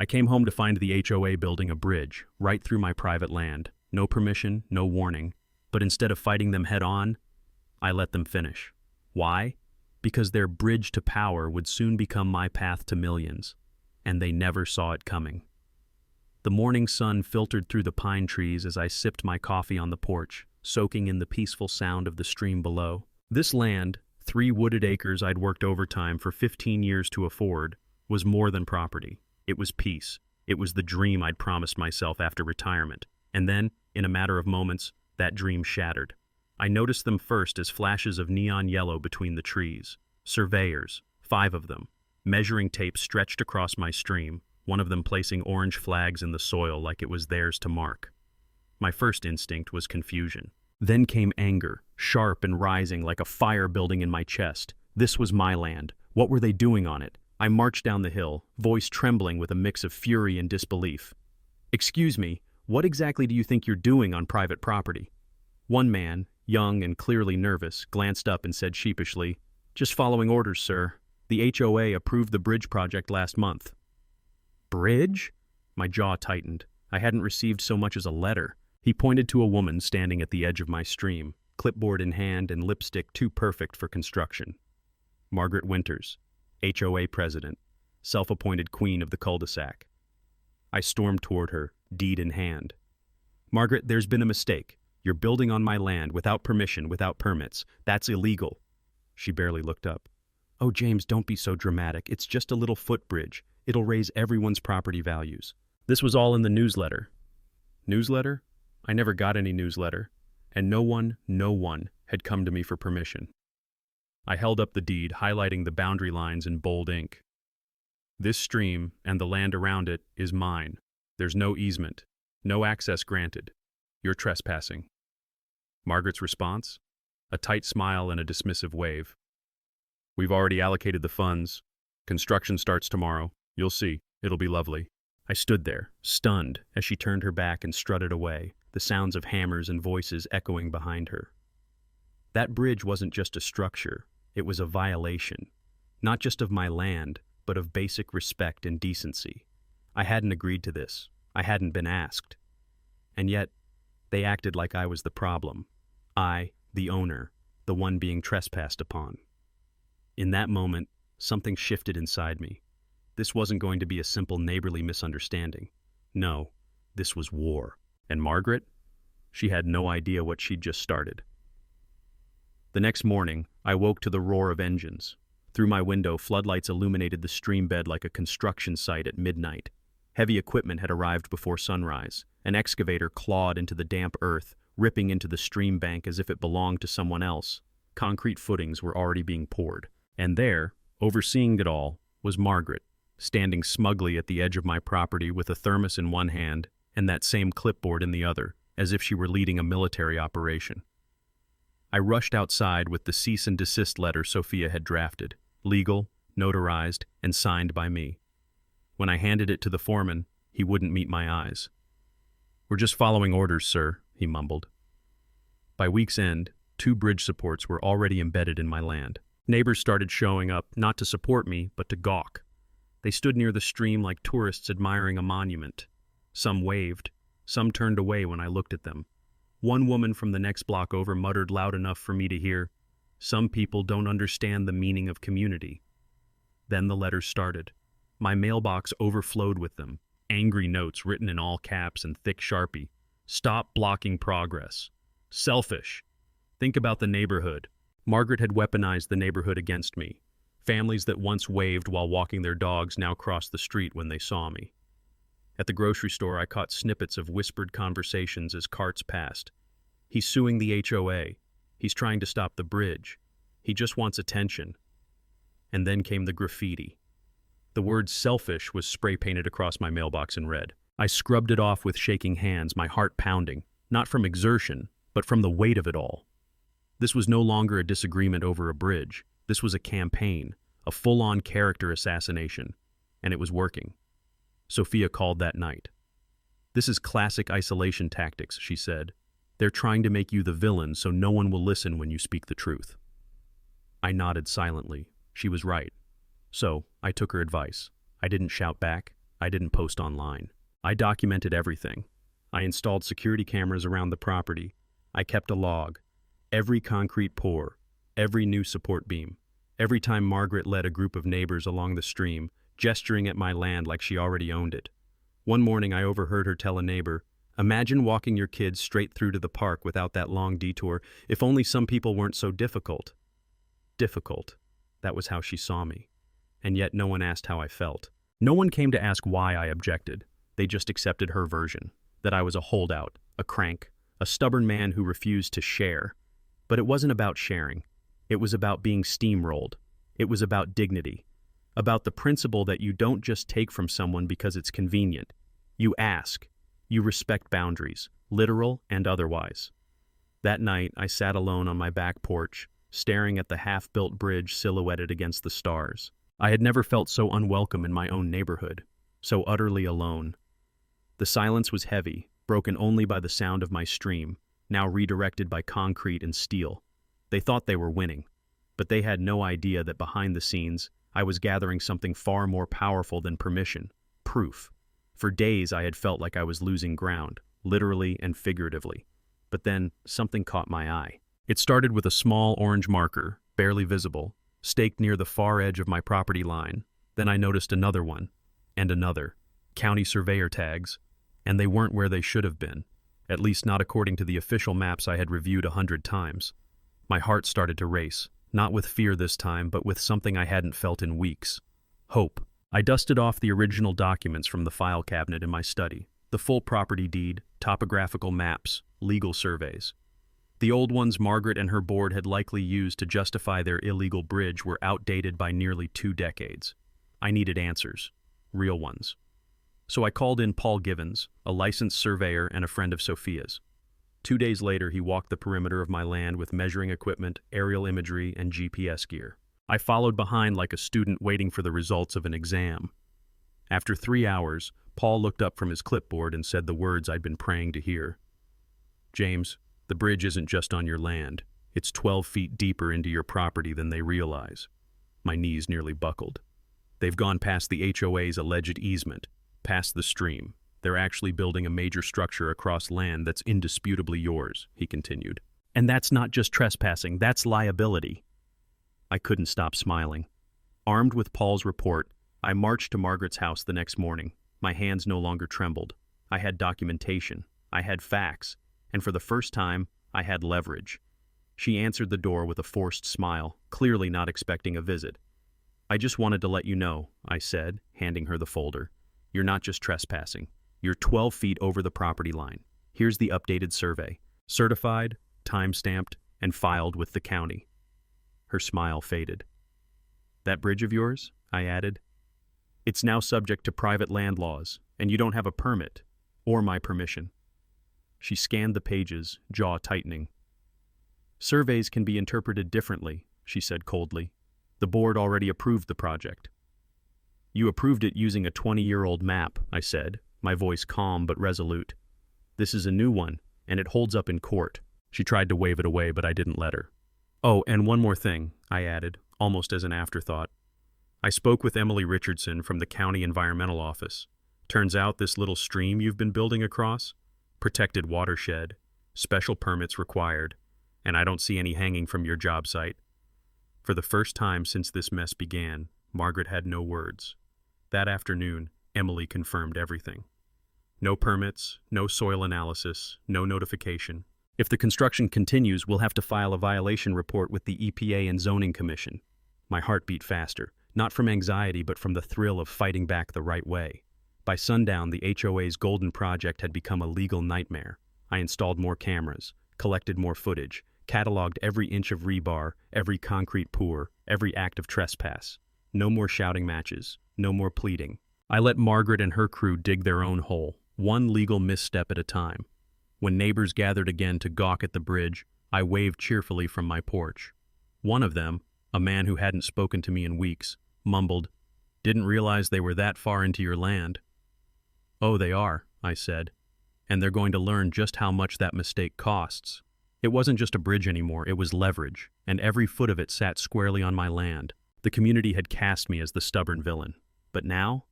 I came home to find the HOA building a bridge right through my private land. No permission, no warning. But instead of fighting them head on, I let them finish. Why? Because their bridge to power would soon become my path to millions. And they never saw it coming. The morning sun filtered through the pine trees as I sipped my coffee on the porch, soaking in the peaceful sound of the stream below. This land, 3 wooded acres I'd worked overtime for 15 years to afford, was more than property. It was peace. It was the dream I'd promised myself after retirement. And then, in a matter of moments, that dream shattered. I noticed them first as flashes of neon yellow between the trees. Surveyors, 5 of them. Measuring tape stretched across my stream, one of them placing orange flags in the soil like it was theirs to mark. My first instinct was confusion. Then came anger, sharp and rising like a fire building in my chest. This was my land. What were they doing on it? I marched down the hill, voice trembling with a mix of fury and disbelief. "Excuse me, what exactly do you think you're doing on private property?" One man, young and clearly nervous, glanced up and said sheepishly, "Just following orders, sir. The HOA approved the bridge project last month." Bridge? My jaw tightened. I hadn't received so much as a letter. He pointed to a woman standing at the edge of my stream, clipboard in hand and lipstick too perfect for construction. Margaret Winters, HOA president, self-appointed queen of the cul-de-sac. I stormed toward her, deed in hand. "Margaret, there's been a mistake. You're building on my land without permission, without permits. That's illegal." She barely looked up. "Oh, James, don't be so dramatic. It's just a little footbridge. It'll raise everyone's property values." This was all in the newsletter. Newsletter? I never got any newsletter, and no one had come to me for permission. I held up the deed, highlighting the boundary lines in bold ink. "This stream and the land around it is mine. There's no easement, no access granted. You're trespassing." Margaret's response? A tight smile and a dismissive wave. "We've already allocated the funds. Construction starts tomorrow. You'll see. It'll be lovely." I stood there, stunned, as she turned her back and strutted away, the sounds of hammers and voices echoing behind her. That bridge wasn't just a structure. It was a violation, not just of my land, but of basic respect and decency. I hadn't agreed to this. I hadn't been asked. And yet, they acted like I was the problem. I, the owner, the one being trespassed upon. In that moment, something shifted inside me. This wasn't going to be a simple neighborly misunderstanding. No, this was war. And Margaret? She had no idea what she'd just started. The next morning, I woke to the roar of engines. Through my window, floodlights illuminated the stream bed like a construction site at midnight. Heavy equipment had arrived before sunrise. An excavator clawed into the damp earth, ripping into the stream bank as if it belonged to someone else. Concrete footings were already being poured. And there, overseeing it all, was Margaret, standing smugly at the edge of my property with a thermos in one hand and that same clipboard in the other, as if she were leading a military operation. I rushed outside with the cease and desist letter Sophia had drafted, legal, notarized, and signed by me. When I handed it to the foreman, he wouldn't meet my eyes. "We're just following orders, sir," he mumbled. By week's end, 2 bridge supports were already embedded in my land. Neighbors started showing up, not to support me, but to gawk. They stood near the stream like tourists admiring a monument. Some waved, some turned away when I looked at them. One woman from the next block over muttered loud enough for me to hear, "Some people don't understand the meaning of community." Then the letters started. My mailbox overflowed with them, angry notes written in all caps and thick Sharpie. "Stop blocking progress. Selfish. Think about the neighborhood." Margaret had weaponized the neighborhood against me. Families that once waved while walking their dogs now crossed the street when they saw me. At the grocery store, I caught snippets of whispered conversations as carts passed. "He's suing the HOA. He's trying to stop the bridge. He just wants attention." And then came the graffiti. The word "selfish" was spray-painted across my mailbox in red. I scrubbed it off with shaking hands, my heart pounding, not from exertion, but from the weight of it all. This was no longer a disagreement over a bridge. This was a campaign, a full-on character assassination, and it was working. Sophia called that night. "This is classic isolation tactics," she said. "They're trying to make you the villain so no one will listen when you speak the truth." I nodded silently. She was right. So, I took her advice. I didn't shout back. I didn't post online. I documented everything. I installed security cameras around the property. I kept a log. Every concrete pour, every new support beam, every time Margaret led a group of neighbors along the stream, gesturing at my land like she already owned it. One morning I overheard her tell a neighbor, "Imagine walking your kids straight through to the park without that long detour, if only some people weren't so difficult." Difficult. That was how she saw me. And yet no one asked how I felt. No one came to ask why I objected. They just accepted her version, that I was a holdout, a crank, a stubborn man who refused to share. But it wasn't about sharing. It was about being steamrolled. It was about dignity. About the principle that you don't just take from someone because it's convenient. You ask. You respect boundaries, literal and otherwise. That night, I sat alone on my back porch, staring at the half-built bridge silhouetted against the stars. I had never felt so unwelcome in my own neighborhood, so utterly alone. The silence was heavy, broken only by the sound of my stream, now redirected by concrete and steel. They thought they were winning, but they had no idea that behind the scenes, I was gathering something far more powerful than permission, proof. For days I had felt like I was losing ground, literally and figuratively. But then, something caught my eye. It started with a small orange marker, barely visible, staked near the far edge of my property line. Then I noticed another one, and another. County surveyor tags, and they weren't where they should have been, at least not according to the official maps I had reviewed 100 times. My heart started to race, not with fear this time, but with something I hadn't felt in weeks. Hope. I dusted off the original documents from the file cabinet in my study, the full property deed, topographical maps, legal surveys. The old ones Margaret and her board had likely used to justify their illegal bridge were outdated by nearly 2 decades. I needed answers, real ones. So I called in Paul Givens, a licensed surveyor and a friend of Sophia's. 2 days later, he walked the perimeter of my land with measuring equipment, aerial imagery, and GPS gear. I followed behind like a student waiting for the results of an exam. After 3 hours, Paul looked up from his clipboard and said the words I'd been praying to hear. "James, the bridge isn't just on your land. It's 12 feet deeper into your property than they realize." My knees nearly buckled. "They've gone past the HOA's alleged easement, past the stream. They're actually building a major structure across land that's indisputably yours," he continued. "And that's not just trespassing, that's liability." I couldn't stop smiling. Armed with Paul's report, I marched to Margaret's house the next morning. My hands no longer trembled. I had documentation. I had facts. And for the first time, I had leverage. She answered the door with a forced smile, clearly not expecting a visit. "I just wanted to let you know," I said, handing her the folder. "You're not just trespassing. You're 12 feet over the property line. Here's the updated survey. Certified, time-stamped, and filed with the county." Her smile faded. "That bridge of yours?" I added. "It's now subject to private land laws, and you don't have a permit, or my permission." She scanned the pages, jaw tightening. "Surveys can be interpreted differently," she said coldly. "The board already approved the project." "You approved it using a 20-year-old map," I said, my voice calm but resolute. "This is a new one, and it holds up in court." She tried to wave it away, but I didn't let her. "Oh, and one more thing," I added, almost as an afterthought. "I spoke with Emily Richardson from the County Environmental Office. Turns out this little stream you've been building across? Protected watershed, special permits required, and I don't see any hanging from your job site." For the first time since this mess began, Margaret had no words. That afternoon, Emily confirmed everything. No permits, no soil analysis, no notification. "If the construction continues, we'll have to file a violation report with the EPA and Zoning Commission." My heart beat faster, not from anxiety but from the thrill of fighting back the right way. By sundown, the HOA's golden project had become a legal nightmare. I installed more cameras, collected more footage, cataloged every inch of rebar, every concrete pour, every act of trespass. No more shouting matches, no more pleading. I let Margaret and her crew dig their own hole, one legal misstep at a time. When neighbors gathered again to gawk at the bridge, I waved cheerfully from my porch. One of them, a man who hadn't spoken to me in weeks, mumbled, "Didn't realize they were that far into your land." "Oh, they are," I said, "and they're going to learn just how much that mistake costs." It wasn't just a bridge anymore, it was leverage, and every foot of it sat squarely on my land. The community had cast me as the stubborn villain. But now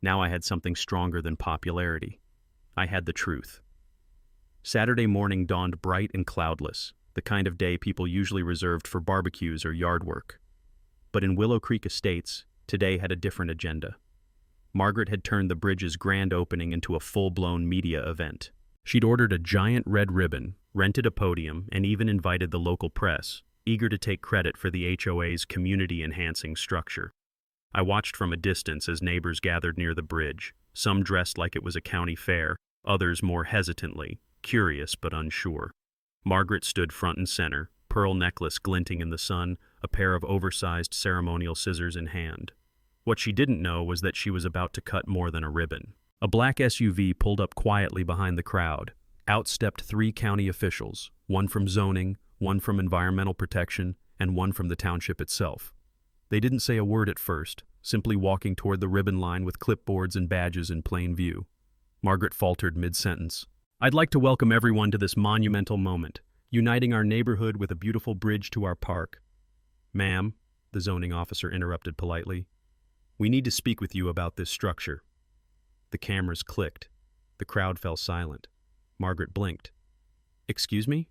Now I had something stronger than popularity. I had the truth. Saturday morning dawned bright and cloudless, the kind of day people usually reserved for barbecues or yard work. But in Willow Creek Estates, today had a different agenda. Margaret had turned the bridge's grand opening into a full-blown media event. She'd ordered a giant red ribbon, rented a podium, and even invited the local press, eager to take credit for the HOA's community-enhancing structure. I watched from a distance as neighbors gathered near the bridge, some dressed like it was a county fair, others more hesitantly, curious but unsure. Margaret stood front and center, pearl necklace glinting in the sun, a pair of oversized ceremonial scissors in hand. What she didn't know was that she was about to cut more than a ribbon. A black SUV pulled up quietly behind the crowd. Out stepped 3 county officials, one from zoning, one from environmental protection, and one from the township itself. They didn't say a word at first, simply walking toward the ribbon line with clipboards and badges in plain view. Margaret faltered mid-sentence. "I'd like to welcome everyone to this monumental moment, uniting our neighborhood with a beautiful bridge to our park." "Ma'am," the zoning officer interrupted politely, "we need to speak with you about this structure." The cameras clicked. The crowd fell silent. Margaret blinked. "Excuse me?"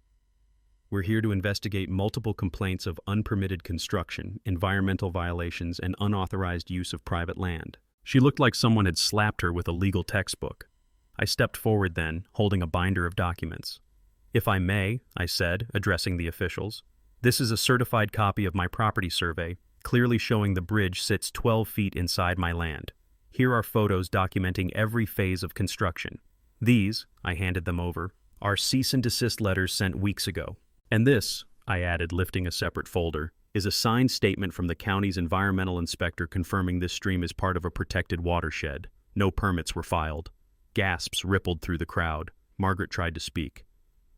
"We're here to investigate multiple complaints of unpermitted construction, environmental violations, and unauthorized use of private land." She looked like someone had slapped her with a legal textbook. I stepped forward then, holding a binder of documents. "If I may," I said, addressing the officials, "this is a certified copy of my property survey, clearly showing the bridge sits 12 feet inside my land. Here are photos documenting every phase of construction. These," I handed them over, "are cease and desist letters sent weeks ago. And this," I added, lifting a separate folder, "is a signed statement from the county's environmental inspector confirming this stream is part of a protected watershed. No permits were filed." Gasps rippled through the crowd. Margaret tried to speak.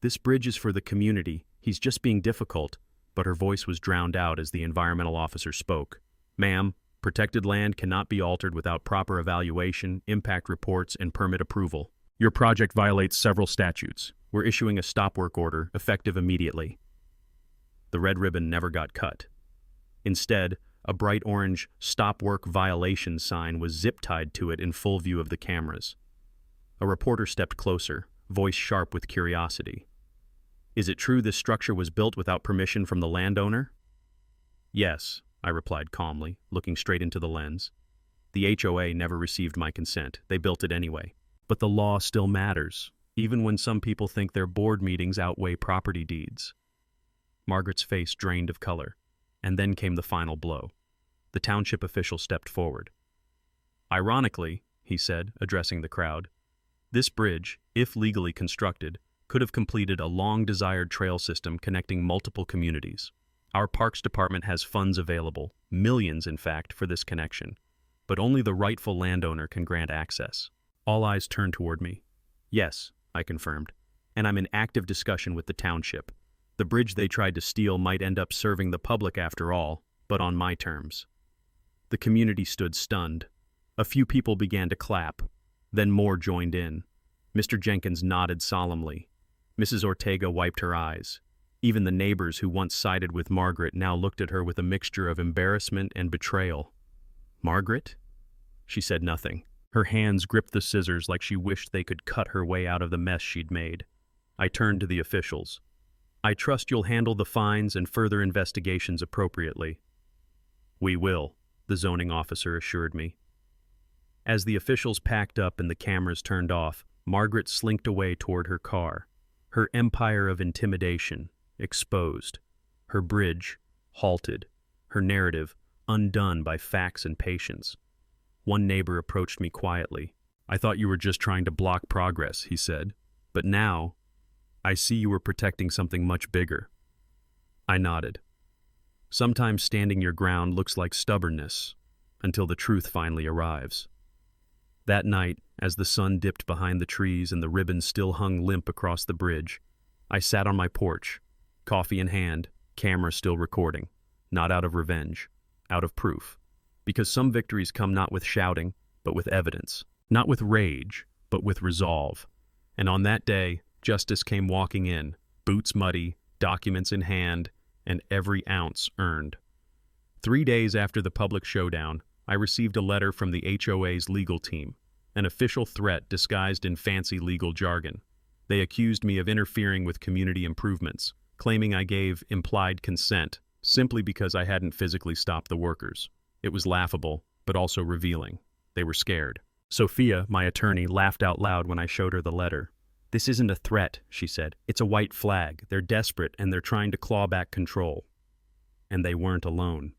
"This bridge is for the community. He's just being difficult." But her voice was drowned out as the environmental officer spoke. "Ma'am, protected land cannot be altered without proper evaluation, impact reports, and permit approval. Your project violates several statutes. We're issuing a stop work order, effective immediately." The red ribbon never got cut. Instead, a bright orange "Stop Work Violation" sign was zip-tied to it in full view of the cameras. A reporter stepped closer, voice sharp with curiosity. "Is it true this structure was built without permission from the landowner?" "Yes," I replied calmly, looking straight into the lens. "The HOA never received my consent. They built it anyway. But the law still matters, even when some people think their board meetings outweigh property deeds." Margaret's face drained of color, and then came the final blow. The township official stepped forward. "Ironically," he said, addressing the crowd, "this bridge, if legally constructed, could have completed a long-desired trail system connecting multiple communities. Our Parks Department has funds available, millions in fact, for this connection, but only the rightful landowner can grant access." All eyes turned toward me. "Yes," I confirmed, "and I'm in active discussion with the township. The bridge they tried to steal might end up serving the public after all, but on my terms." The community stood stunned. A few people began to clap. Then more joined in. Mr. Jenkins nodded solemnly. Mrs. Ortega wiped her eyes. Even the neighbors who once sided with Margaret now looked at her with a mixture of embarrassment and betrayal. "Margaret?" She said nothing. Her hands gripped the scissors like she wished they could cut her way out of the mess she'd made. I turned to the officials. "I trust you'll handle the fines and further investigations appropriately." "We will," the zoning officer assured me. As the officials packed up and the cameras turned off, Margaret slinked away toward her car. Her empire of intimidation, exposed. Her bridge, halted. Her narrative, undone by facts and patience. One neighbor approached me quietly. "I thought you were just trying to block progress," he said. "But now, I see you were protecting something much bigger." I nodded. Sometimes standing your ground looks like stubbornness, until the truth finally arrives. That night, as the sun dipped behind the trees and the ribbon still hung limp across the bridge, I sat on my porch, coffee in hand, camera still recording, not out of revenge, out of proof. Because some victories come not with shouting, but with evidence. Not with rage, but with resolve. And on that day, justice came walking in, boots muddy, documents in hand, and every ounce earned. 3 days after the public showdown, I received a letter from the HOA's legal team, an official threat disguised in fancy legal jargon. They accused me of interfering with community improvements, claiming I gave implied consent simply because I hadn't physically stopped the workers. It was laughable, but also revealing. They were scared. Sophia, my attorney, laughed out loud when I showed her the letter. "This isn't a threat," she said. "It's a white flag. They're desperate and they're trying to claw back control." And they weren't alone.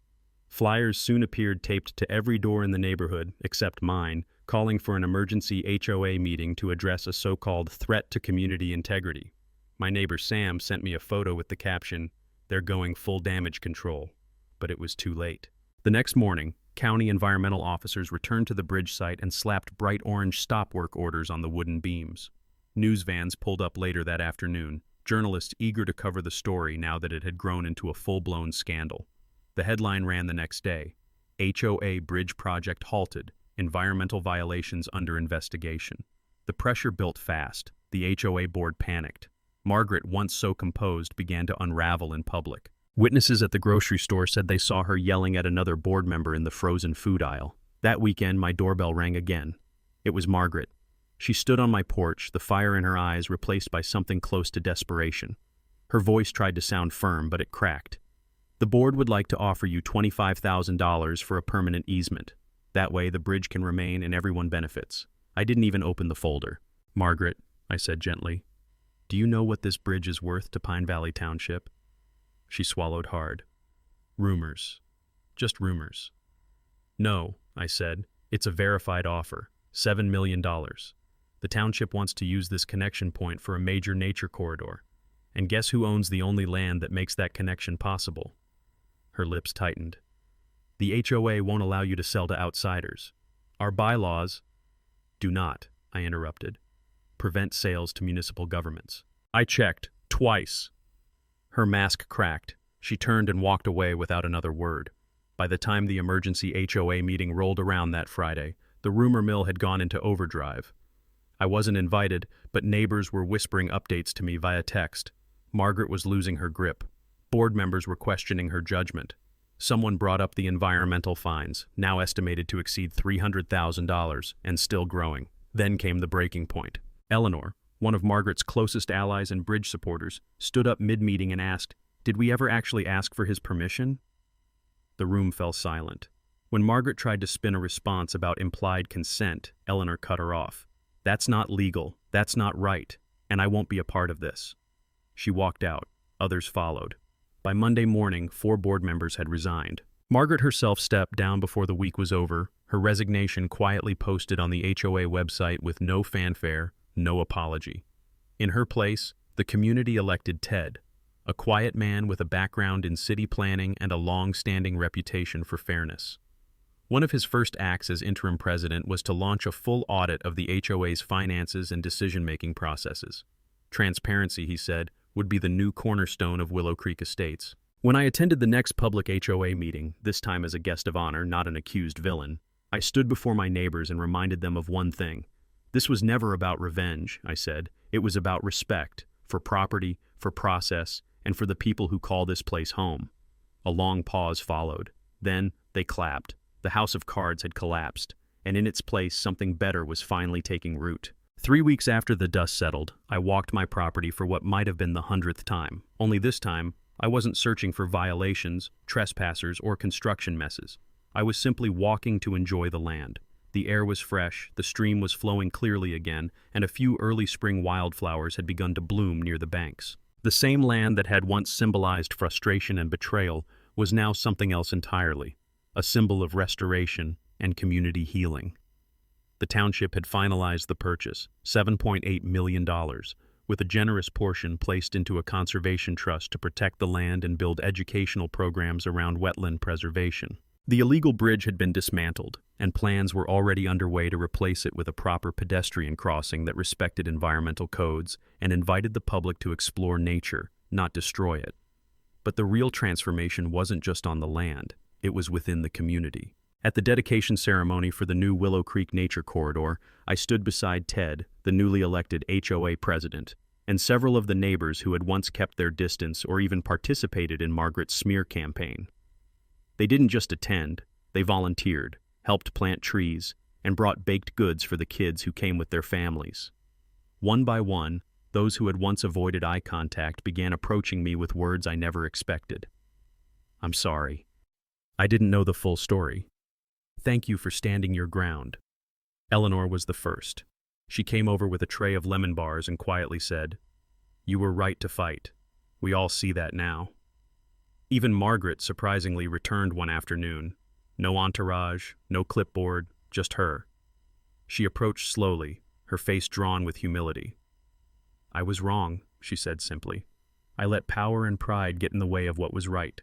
Flyers soon appeared taped to every door in the neighborhood, except mine, calling for an emergency HOA meeting to address a so-called threat to community integrity. My neighbor Sam sent me a photo with the caption, "They're going full damage control." But it was too late. The next morning, county environmental officers returned to the bridge site and slapped bright orange stop work orders on the wooden beams. News vans pulled up later that afternoon, journalists eager to cover the story now that it had grown into a full-blown scandal. The headline ran the next day, "HOA Bridge Project Halted, Environmental Violations Under Investigation." The pressure built fast. The HOA board panicked. Margaret, once so composed, began to unravel in public. Witnesses at the grocery store said they saw her yelling at another board member in the frozen food aisle. That weekend, my doorbell rang again. It was Margaret. She stood on my porch, the fire in her eyes replaced by something close to desperation. Her voice tried to sound firm, but it cracked. "The board would like to offer you $25,000 for a permanent easement. That way the bridge can remain and everyone benefits." I didn't even open the folder. "Margaret," I said gently, "do you know what this bridge is worth to Pine Valley Township?" She swallowed hard. "Rumors. Just rumors." "No," I said, "it's a verified offer. $7 million. The township wants to use this connection point for a major nature corridor. And guess who owns the only land that makes that connection possible?" Her lips tightened. "The HOA won't allow you to sell to outsiders. Our bylaws—" "Do not," I interrupted, "prevent sales to municipal governments." I checked, twice. Her mask cracked. She turned and walked away without another word. By the time the emergency HOA meeting rolled around that Friday, the rumor mill had gone into overdrive. I wasn't invited, but neighbors were whispering updates to me via text. Margaret was losing her grip. Board members were questioning her judgment. Someone brought up the environmental fines, now estimated to exceed $300,000 and still growing. Then came the breaking point. Eleanor, one of Margaret's closest allies and bridge supporters, stood up mid-meeting and asked, "Did we ever actually ask for his permission?" The room fell silent. When Margaret tried to spin a response about implied consent, Eleanor cut her off. "That's not legal, that's not right, and I won't be a part of this." She walked out. Others followed. By Monday morning, 4 board members had resigned. Margaret herself stepped down before the week was over, her resignation quietly posted on the HOA website with no fanfare, no apology. In her place, the community elected Ted, a quiet man with a background in city planning and a long-standing reputation for fairness. One of his first acts as interim president was to launch a full audit of the HOA's finances and decision-making processes. Transparency, he said, would be the new cornerstone of Willow Creek Estates. When I attended the next public HOA meeting, this time as a guest of honor, not an accused villain, I stood before my neighbors and reminded them of one thing. This was never about revenge, I said. It was about respect, for property, for process, and for the people who call this place home. A long pause followed. Then they clapped. The house of cards had collapsed, and in its place something better was finally taking root. 3 weeks after the dust settled, I walked my property for what might have been the 100th time. Only this time, I wasn't searching for violations, trespassers, or construction messes. I was simply walking to enjoy the land. The air was fresh, the stream was flowing clearly again, and a few early spring wildflowers had begun to bloom near the banks. The same land that had once symbolized frustration and betrayal was now something else entirely, a symbol of restoration and community healing. The township had finalized the purchase, $7.8 million, with a generous portion placed into a conservation trust to protect the land and build educational programs around wetland preservation. The illegal bridge had been dismantled, and plans were already underway to replace it with a proper pedestrian crossing that respected environmental codes and invited the public to explore nature, not destroy it. But the real transformation wasn't just on the land, it was within the community. At the dedication ceremony for the new Willow Creek Nature Corridor, I stood beside Ted, the newly elected HOA president, and several of the neighbors who had once kept their distance or even participated in Margaret's smear campaign. They didn't just attend, they volunteered, helped plant trees, and brought baked goods for the kids who came with their families. One by one, those who had once avoided eye contact began approaching me with words I never expected. "I'm sorry. I didn't know the full story. Thank you for standing your ground." Eleanor was the first. She came over with a tray of lemon bars and quietly said, "You were right to fight. We all see that now." Even Margaret surprisingly returned one afternoon. No entourage, no clipboard, just her. She approached slowly, her face drawn with humility. "I was wrong," she said simply. "I let power and pride get in the way of what was right."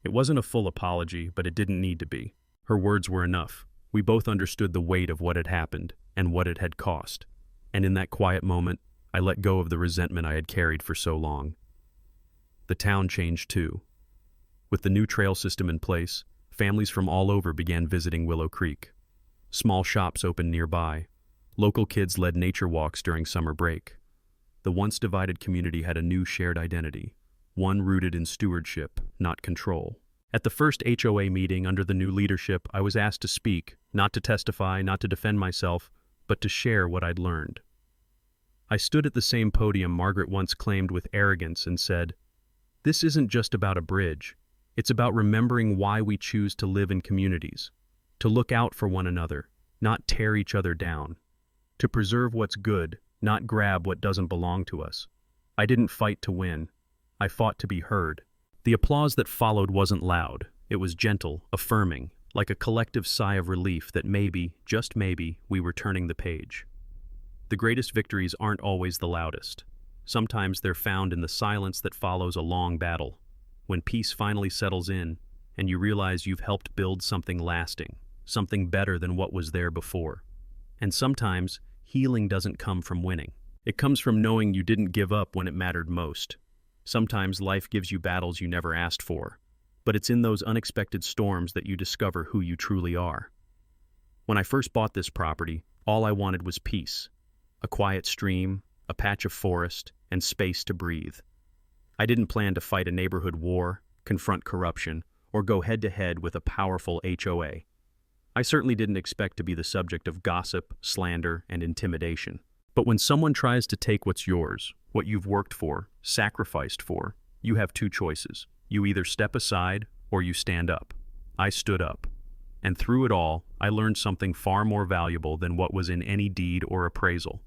It wasn't a full apology, but it didn't need to be. Her words were enough. We both understood the weight of what had happened and what it had cost. And in that quiet moment, I let go of the resentment I had carried for so long. The town changed too. With the new trail system in place, families from all over began visiting Willow Creek. Small shops opened nearby. Local kids led nature walks during summer break. The once divided community had a new shared identity, one rooted in stewardship, not control. At the first HOA meeting under the new leadership, I was asked to speak, not to testify, not to defend myself, but to share what I'd learned. I stood at the same podium Margaret once claimed with arrogance and said, "This isn't just about a bridge. It's about remembering why we choose to live in communities, to look out for one another, not tear each other down, to preserve what's good, not grab what doesn't belong to us." I didn't fight to win. I fought to be heard. The applause that followed wasn't loud. It was gentle, affirming, like a collective sigh of relief that maybe, just maybe, we were turning the page. The greatest victories aren't always the loudest. Sometimes they're found in the silence that follows a long battle, when peace finally settles in and you realize you've helped build something lasting, something better than what was there before. And sometimes, healing doesn't come from winning. It comes from knowing you didn't give up when it mattered most. Sometimes life gives you battles you never asked for, but it's in those unexpected storms that you discover who you truly are. When I first bought this property, all I wanted was peace. A quiet stream, a patch of forest, and space to breathe. I didn't plan to fight a neighborhood war, confront corruption, or go head-to-head with a powerful HOA. I certainly didn't expect to be the subject of gossip, slander, and intimidation. But when someone tries to take what's yours, what you've worked for, sacrificed for, you have two choices. You either step aside or you stand up. I stood up. And through it all, I learned something far more valuable than what was in any deed or appraisal.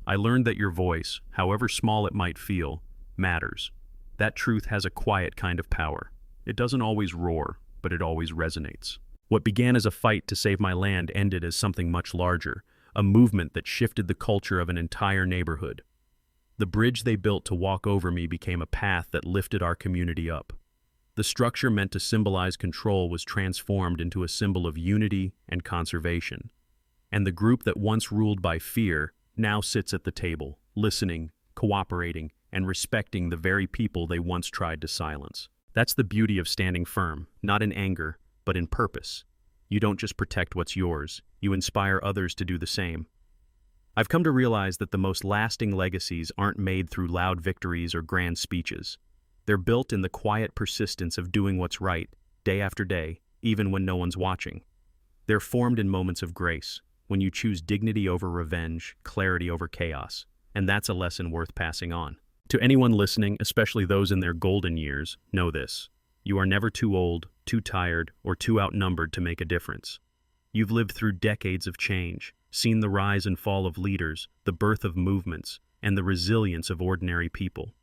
I learned that your voice, however small it might feel, matters. That truth has a quiet kind of power. It doesn't always roar, but it always resonates. What began as a fight to save my land ended as something much larger, a movement that shifted the culture of an entire neighborhood. The bridge they built to walk over me became a path that lifted our community up. The structure meant to symbolize control was transformed into a symbol of unity and conservation. And the group that once ruled by fear now sits at the table, listening, cooperating, and respecting the very people they once tried to silence. That's the beauty of standing firm, not in anger, but in purpose. You don't just protect what's yours, you inspire others to do the same. I've come to realize that the most lasting legacies aren't made through loud victories or grand speeches. They're built in the quiet persistence of doing what's right, day after day, even when no one's watching. They're formed in moments of grace, when you choose dignity over revenge, clarity over chaos, and that's a lesson worth passing on. To anyone listening, especially those in their golden years, know this. You are never too old, too tired, or too outnumbered to make a difference. You've lived through decades of change, seen the rise and fall of leaders, the birth of movements, and the resilience of ordinary people.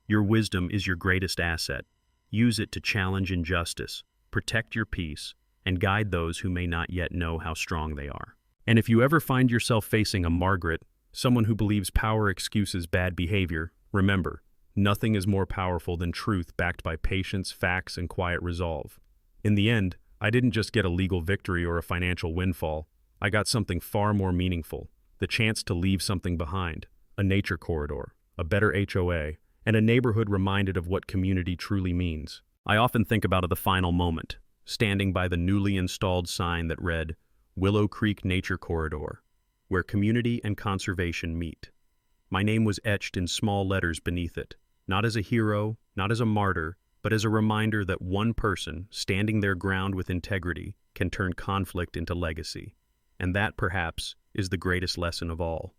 Your wisdom is your greatest asset. Use it to challenge injustice, protect your peace, and guide those who may not yet know how strong they are. And if you ever find yourself facing a Margaret, someone who believes power excuses bad behavior, remember, nothing is more powerful than truth backed by patience, facts, and quiet resolve. In the end, I didn't just get a legal victory or a financial windfall. I got something far more meaningful, the chance to leave something behind, a nature corridor, a better HOA, and a neighborhood reminded of what community truly means. I often think about the final moment, standing by the newly installed sign that read, Willow Creek Nature Corridor, where community and conservation meet. My name was etched in small letters beneath it, not as a hero, not as a martyr, but as a reminder that one person standing their ground with integrity can turn conflict into legacy. And that, perhaps, is the greatest lesson of all.